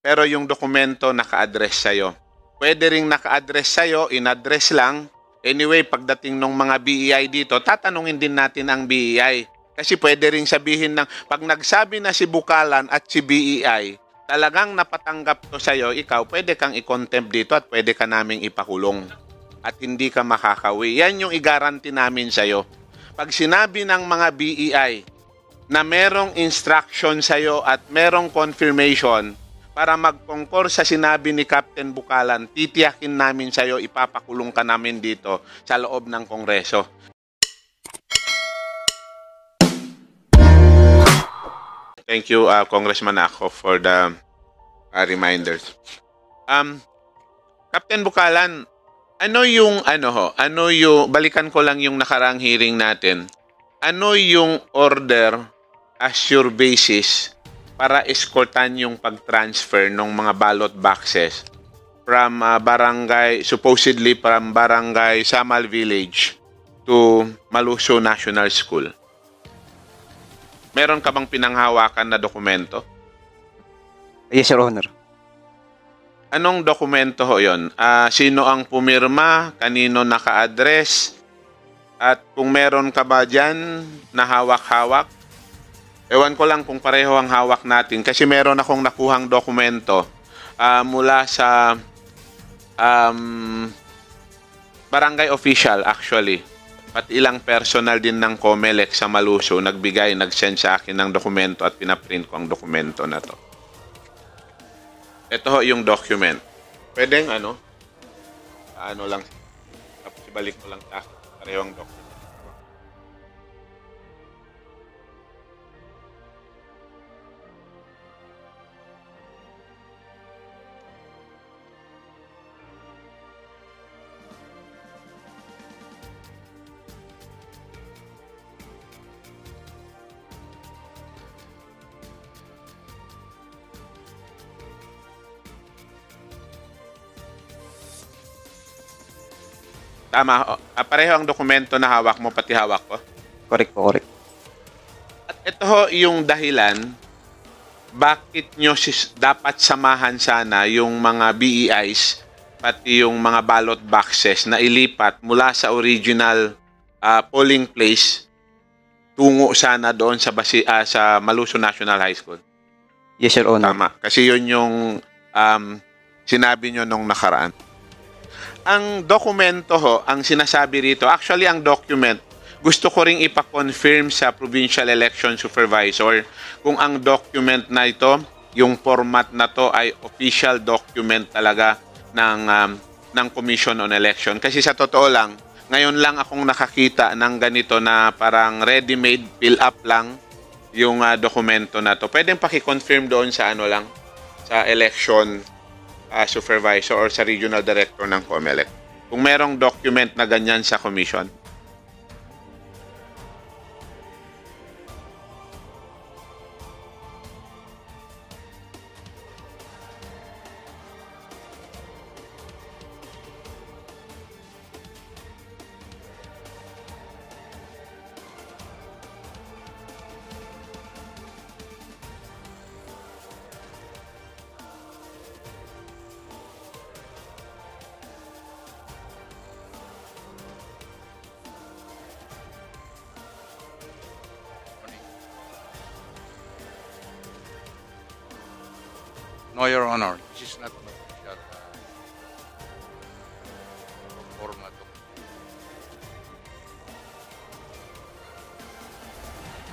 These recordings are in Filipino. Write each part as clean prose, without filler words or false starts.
pero yung dokumento naka-address sa'yo. Pwede ring naka-address sa'yo, in-address lang. Anyway, pagdating ng mga BEI dito, tatanungin din natin ang BEI. Kasi pwede ring sabihin ng, pag nagsabi na si Bukalan at si BEI, talagang napatanggap to sa'yo, ikaw, pwede kang i-contempt dito at pwede ka naming ipakulong. At hindi ka makakawi. Yan yung i-guarantee namin sa'yo. Pag sinabi ng mga BEI na merong instruction sa'yo at merong confirmation para mag-concur sa sinabi ni Captain Bukalan, titiyakin namin sa'yo, ipapakulong ka namin dito sa loob ng Kongreso. Thank you, Congressman Ako, for the reminders. Captain Bukalan, ano yung balikan ko lang yung nakarang hearing natin. Ano yung order as your basis para escortan yung pag-transfer ng mga ballot boxes from supposedly from Barangay Samal Village to Maluso National School? Meron ka bang pinanghawakan na dokumento? Yes, Your Honor. Anong dokumento ho yun? Sino ang pumirma? Kanino naka-address? At kung meron ka ba dyan na hawak-hawak? Ewan ko lang kung pareho ang hawak natin. Kasi meron akong nakuhang dokumento mula sa barangay official actually. At ilang personal din ng COMELEC sa Maluso nag-send sa akin ng dokumento at pinaprint ko ang dokumento na to. Ito ho yung document. Pwedeng lang, tapos ibalik ko lang sa akin. Pareho ang document. Tama, pareho ang dokumento na hawak mo, pati hawak ko. Correct po, correct. At ito ho yung dahilan bakit nyo dapat samahan sana yung mga BEIs pati yung mga ballot boxes na ilipat mula sa original polling place tungo sana doon sa Maluso National High School. Yes, Your Honor. Tama, kasi yun yung sinabi nyo nung nakaraan. Ang dokumento ho, ang sinasabi rito, actually ang document, gusto ko ring ipa-confirm sa Provincial Election Supervisor kung ang document na ito, yung format na to ay official document talaga ng Commission on Election. Kasi sa totoo lang, ngayon lang akong nakakita ng ganito na parang ready-made, fill up lang yung dokumento na to. Pwedeng paki-confirm doon sa sa election supervisor or sa regional director ng COMELEC kung merong document na ganyan sa commission. No, Your Honor, this is not an official format.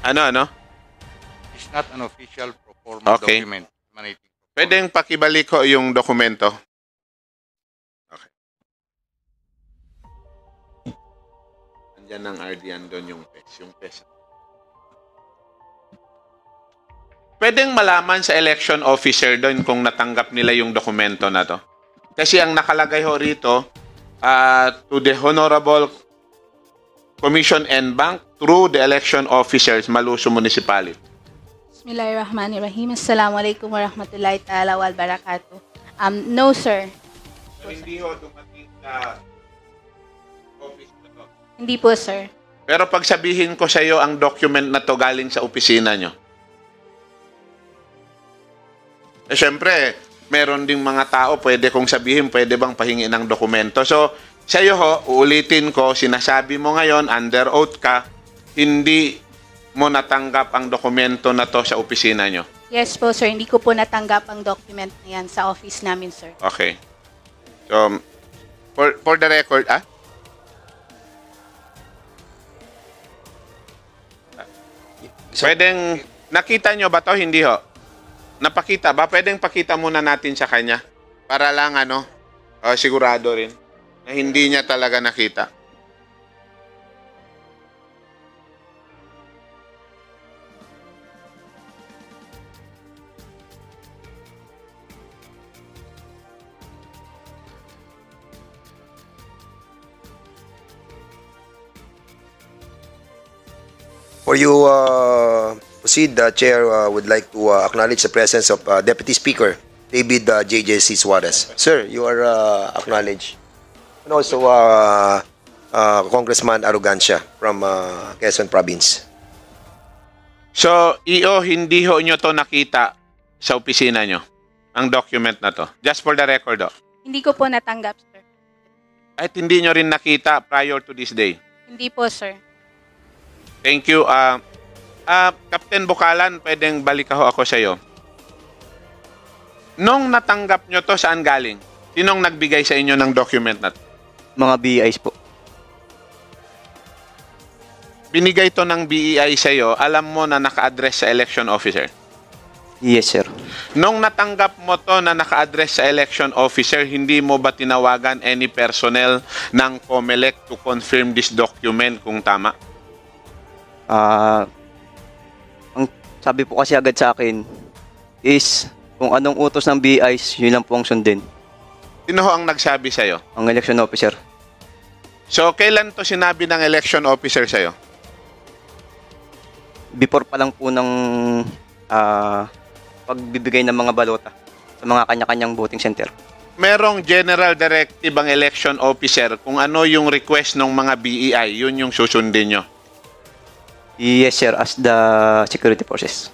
Ano? It's not an official format document. Pwedeng pakibalik ko yung dokumento. Okay. Andyan ang RD, doon yung PES. Pwedeng malaman sa election officer doon kung natanggap nila yung dokumento na to. Kasi ang nakalagay ho rito, to the Honorable Commission and Bank through the election officers, Maluso Municipality. Bismillahirrahmanirrahim. Assalamualaikum warahmatullahi ta'ala wal barakatuh. No, sir. So, hindi ho dumating sa office na to? Hindi po, sir. Pero pag sabihin ko sa iyo ang document na to galing sa opisina nyo, syempre, meron ding mga tao, pwede kong sabihin, pwede bang pahingi ng dokumento. So, sa'yo ho, uulitin ko, sinasabi mo ngayon, under oath ka, hindi mo natanggap ang dokumento na to sa opisina nyo. Yes po, sir. Hindi ko po natanggap ang document na yan sa office namin, sir. Okay. So, for the record, pwedeng, nakita nyo ba to? Hindi ho. Napakita ba? Pwedeng pakita muna natin sa kanya. Para lang, sigurado rin na hindi niya talaga nakita. For you proceed, the Chair would like to acknowledge the presence of Deputy Speaker David J.J.C. Suarez. Sir, you are acknowledged. And also Congressman Arrogancia from Quezon Province. So, hindi ho nyo to nakita sa opisina nyo, ang document na to. Just for the record, Hindi ko po natanggap, sir. At hindi nyo rin nakita prior to this day. Hindi po, sir. Thank you. Captain Bukalan, pwedeng balik ako sa iyo. Nung natanggap nyo to, saan galing? Sinong nagbigay sa inyo ng document na to? Mga BIs po. Binigay to ng BEI sa iyo, alam mo na naka-address sa election officer. Yes, sir. Nung natanggap mo to na naka-address sa election officer, hindi mo ba tinawagan any personnel ng COMELEC to confirm this document kung tama? Ang sabi po kasi agad sa akin is kung anong utos ng BIs, yun lang po ang sundin. Sino ho ang nagsabi sa iyo? Ang election officer. So, kailan to sinabi ng election officer sa iyo? Before pa lang po ng pagbibigay ng mga balota sa mga kanya-kanyang voting center. Merong general directive ang election officer kung ano yung request ng mga BEI, yun yung susundin nyo. Yes, sir, as the security forces.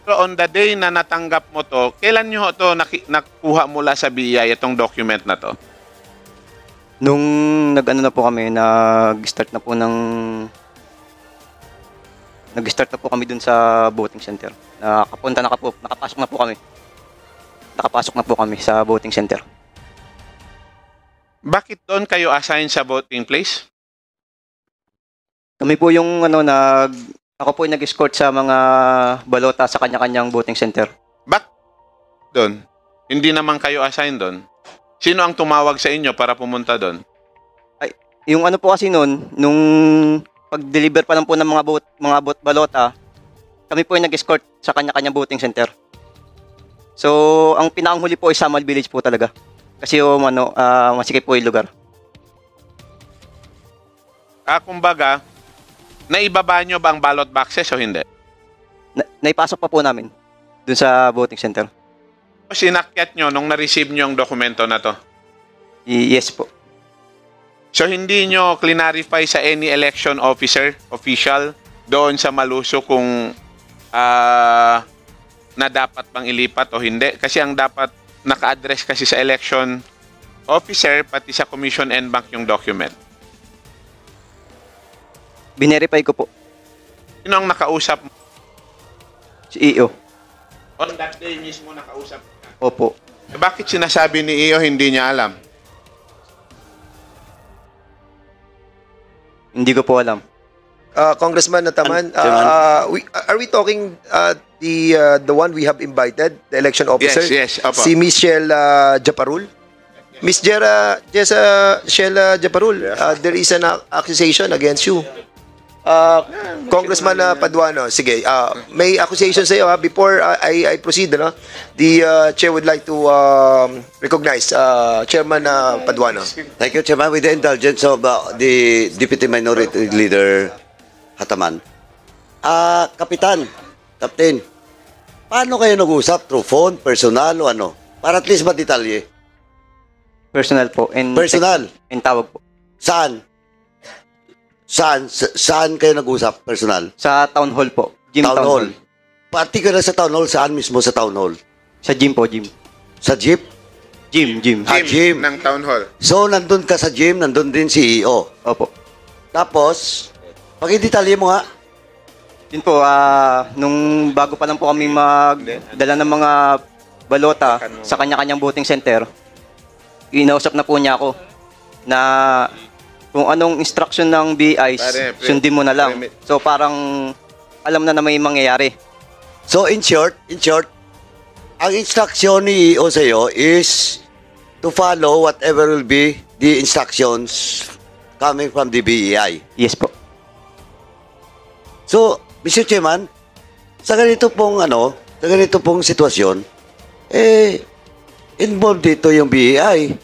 Pero on the day na natanggap mo to, kailan nyo to nakuha mula sa BEI itong document na to? Nung nag-ano na po kami, nag-start na po kami dun sa voting center. Nakapasok na po kami sa voting center. Bakit doon kayo assign sa voting place? Kami po yung ako po yung nag-escort sa mga balota sa kanya-kanyang voting center. Bakit doon? Hindi naman kayo assign doon. Sino ang tumawag sa inyo para pumunta doon? Ay, yung ano po kasi noon, nung pag-deliver pa lang po ng mga balota, kami po yung nag-escort sa kanya-kanyang voting center. So, ang pinanghuli po ay Samal Village po talaga. Kasi masikip po yung lugar. Kumbaga, naibaba nyo ba ang ballot boxes o hindi? Naipasok pa po namin dun sa voting center. O sinakyat nyo nung na-receive nyo ang dokumento na to? Yes po. So, hindi nyo clarify sa any election official, doon sa Maluso kung na dapat bang ilipat o hindi? Kasi ang dapat naka-address kasi sa election officer, pati sa Commission and Bank yung document. Binerify ko po. Sino ang nakausap mo? Si EO. On that day mismo nakausap ka? Opo. Bakit sinasabi ni EO hindi niya alam? Hindi ko po alam. Congressman Nataman, are we talking the one we have invited, the election officer? Yes, opo. Si Michelle Japarul? Miss Sheila Japarul, there is an accusation against you. Congressman Paduano, sige, may accusation sa iyo before I proceed, the chair would like to recognize Chairman Paduano. Thank you, Chairman. With the indulgence of the Deputy Minority Leader Hataman. Kapitan, Captain, paano kayo nag-usap? Through phone, personal o ano? Para at least madetalye. Personal po. Personal? And tawag po. Saan? Saan kayo nag-usap? Personal? Sa town hall po. Gym Town hall. Particular sa town hall, saan mismo sa town hall? Sa gym po, gym. Sa jeep? Gym. Gym. ng town hall. So, nandun ka sa gym, nandun din si EO. Opo. Tapos, pakidetalye mo nga. Yun po, nung bago pa lang po kami magdala ng mga balota sa kanya-kanyang voting center, inausap na po niya ako na kung anong instruction ng BIs, sundin mo na lang. So parang alam na may mangyayari. So, in short, ang instruction ni EO sa'yo is to follow whatever will be the instructions coming from the BEI. Yes po. So, Mr. Chairman, sa ganito pong sitwasyon, involved dito yung BEI.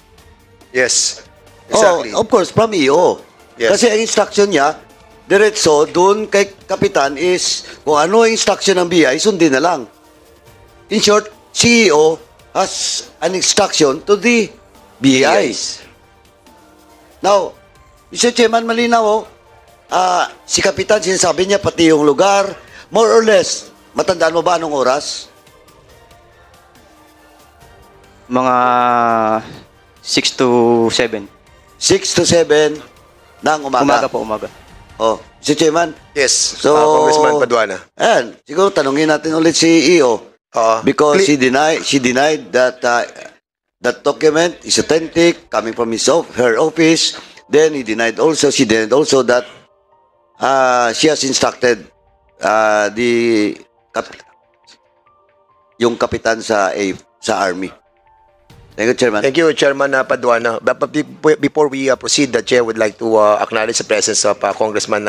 Yes. Exactly. Oh, of course, from EO. Yes. Kasi ang instruction niya, diretso, dun kay Kapitan is, kung ano ang instruction ng BEI, sundin na lang. In short, CEO has an instruction to the BEIs. Now, Mr. Chairman, malinaw, si Kapitan, sinasabi niya pati yung lugar, more or less, matandaan mo ba anong oras? Mga 6 to 7. 6 to 7 ng umaga. Umaga. Oh, Mr. Chairman, Yes. So- Congressman Paduana. ayan, siguro tanungin natin ulit si EO. Because she denied that that document is authentic, coming from her office. Then she denied also that she has instructed yung kapitan sa army. Thank you, Chairman. Thank you, Chairman Paduana. But before we proceed, the Chair would like to acknowledge the presence of Congressman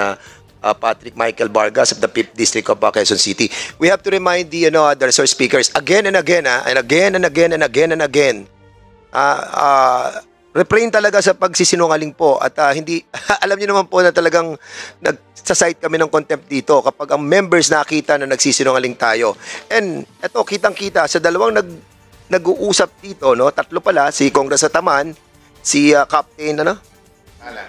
Patrick Michael Vargas of the 5th District of Quezon City. We have to remind the other resource speakers again and again, refrain talaga sa pagsisinungaling po at hindi, alam niyo naman po na talagang nagsasite kami ng contempt dito kapag ang members nakita na nagsisinungaling tayo. And eto, kitang-kita sa dalawang nag-uusap dito, no? Tatlo pala, si Congress Ataman, si Captain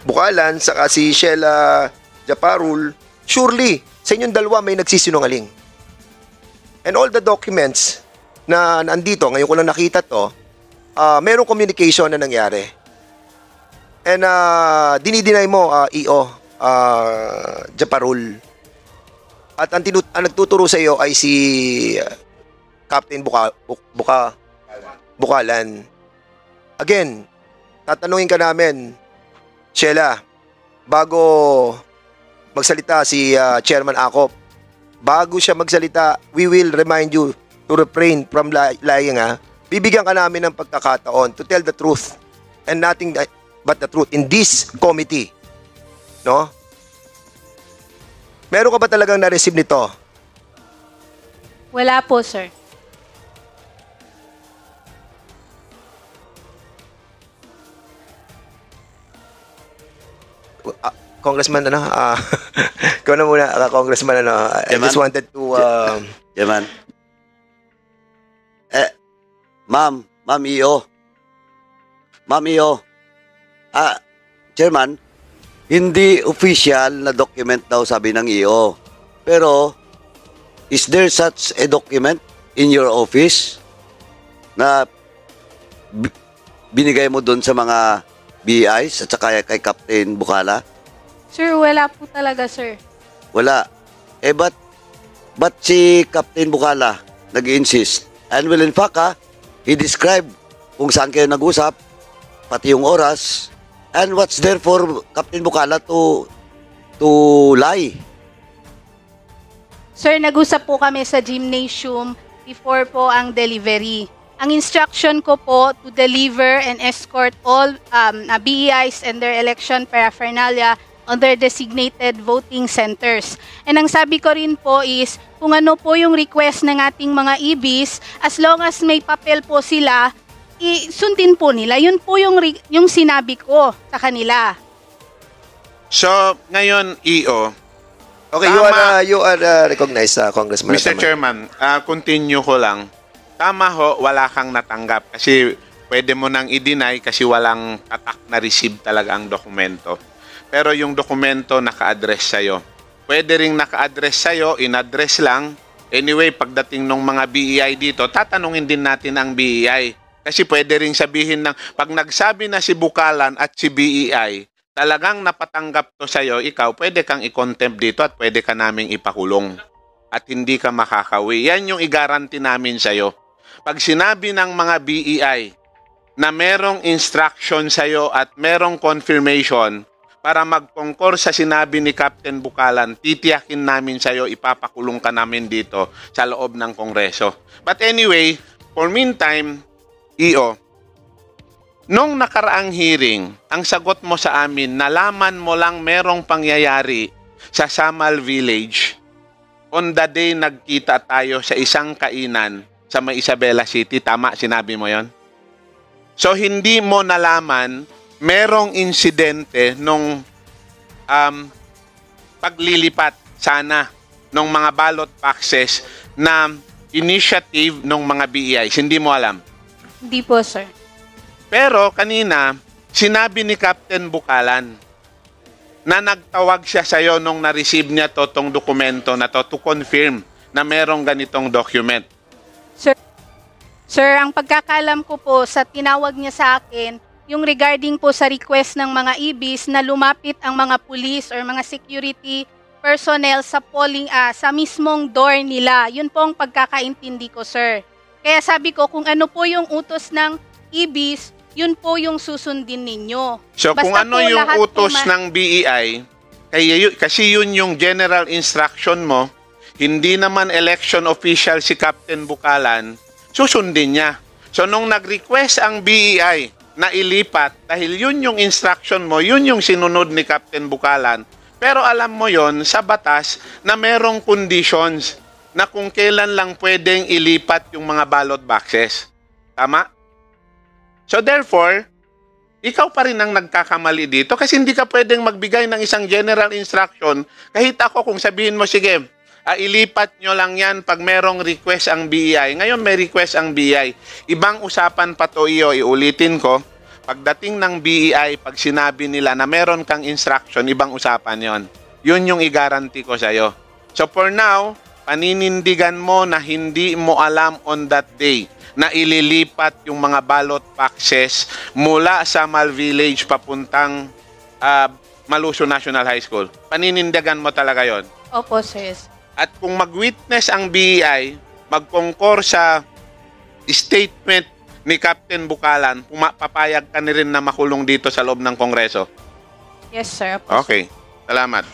Bukalan, saka si Sheila Japarul. Surely, sa inyong dalawa may nagsisinungaling. And all the documents na nandito, ngayon ko lang nakita to, merong communication na nangyari. And dinideny mo, EO Japarul. At ang nagtuturo sa iyo ay si Captain Bukalan. Again, tatanungin ka namin, Sheila, bago magsalita si Chairman Acop, bago siya magsalita, we will remind you to refrain from lying. Bibigyan ka namin ng pagkakataon to tell the truth and nothing but the truth in this committee. No? Meron ka ba talagang na-receive nito? Wala po, sir. Congressman, ikaw na muna, Congressman, I just wanted to... Chairman. Ma'am EO. Chairman, hindi official na document daw sabi ng EO. Pero, is there such a document in your office na binigay mo doon sa mga BIs at saka kay Captain Bukala? Sir, wala po talaga, sir. Wala. But si Captain Bukala nag-insist. And well, in fact, he described kung saan kayo nag-usap, pati yung oras, and what's there for Captain Bukala to lie. Sir, nag-usap po kami sa gymnasium before po ang delivery. Ang instruction ko po to deliver and escort all BEIs and their election paraphernalia on their designated voting centers. And ang sabi ko rin po is, kung ano po yung request ng ating mga EBs, as long as may papel po sila, sundin po nila. Yun po yung sinabi ko sa kanila. So, ngayon, EO, Okay, you are recognized, Congressman. Mr. Chairman, continue ko lang. Tama ho, wala kang natanggap kasi pwede mo nang i-deny kasi walang tatak na receive talaga ang dokumento. Pero yung dokumento naka-address sa'yo. Pwede ring naka-address sa'yo, in-address lang. Anyway, pagdating ng mga BEI dito, tatanungin din natin ang BEI Kasi pwede ring sabihin ng, pag nagsabi na si Bukalan at si BEI, talagang napatanggap to sa'yo, ikaw, pwede kang i-contempt dito at pwede ka naming ipakulong. At hindi ka makakawi. Yan yung i-guarantee namin sa'yo. Pag sinabi ng mga BEI na merong instruction sa'yo at merong confirmation para mag-concur sa sinabi ni Captain Bukalan, titiyakin namin sa'yo, ipapakulong ka namin dito sa loob ng Kongreso. But anyway, for meantime, EO, nung nakaraang hearing, ang sagot mo sa amin, nalaman mo lang merong pangyayari sa Samal Village on the day nagkita tayo sa isang kainan sa May Isabela City. Tama, sinabi mo yon? So, hindi mo nalaman merong insidente nung paglilipat sana ng mga ballot boxes na initiative ng mga BEIs. Hindi mo alam. Hindi po, sir. Pero kanina, sinabi ni Captain Bukalan na nagtawag siya sa'yo nung na-receive niya tong dokumento na to confirm na merong ganitong document. Sir, ang pagkakalam ko po sa tinawag niya sa akin, yung regarding po sa request ng mga IBIS na lumapit ang mga police or mga security personnel sa polling sa mismong door nila. Yun po ang pagkakaintindi ko, sir. Kaya sabi ko, kung ano po yung utos ng IBIS, yun po yung susundin ninyo. So Basta kung ano po yung lahat utos po ng BEI, kasi yun yung general instruction mo, hindi naman election official si Captain Bukalan, susundin niya. So nung nag-request ang BEI na ilipat, dahil yun yung instruction mo, yun yung sinunod ni Captain Bukalan, pero alam mo yon sa batas na merong conditions na kung kailan lang pwedeng ilipat yung mga ballot boxes. Tama? So therefore, ikaw pa rin ang nagkakamali dito kasi hindi ka pwedeng magbigay ng isang general instruction. Kahit ako kung sabihin mo, sige, ilipat nyo lang yan pag merong request ang BEI. Ngayon may request ang BEI. Ibang usapan pa to iyo, iulitin ko. Pagdating ng BEI, pag sinabi nila na meron kang instruction, ibang usapan yon. Yun yung i-guarantee ko sa'yo. So for now, paninindigan mo na hindi mo alam on that day na ililipat yung mga ballot boxes mula sa Samal Village papuntang Maluso National High School. Paninindigan mo talaga yon. Opo, sir. At kung mag-witness ang BEI, mag-concur sa statement ni Captain Bukalan, papayag ka na rin na makulong dito sa loob ng Kongreso. Yes, sir. Opo, sir. Okay. Salamat.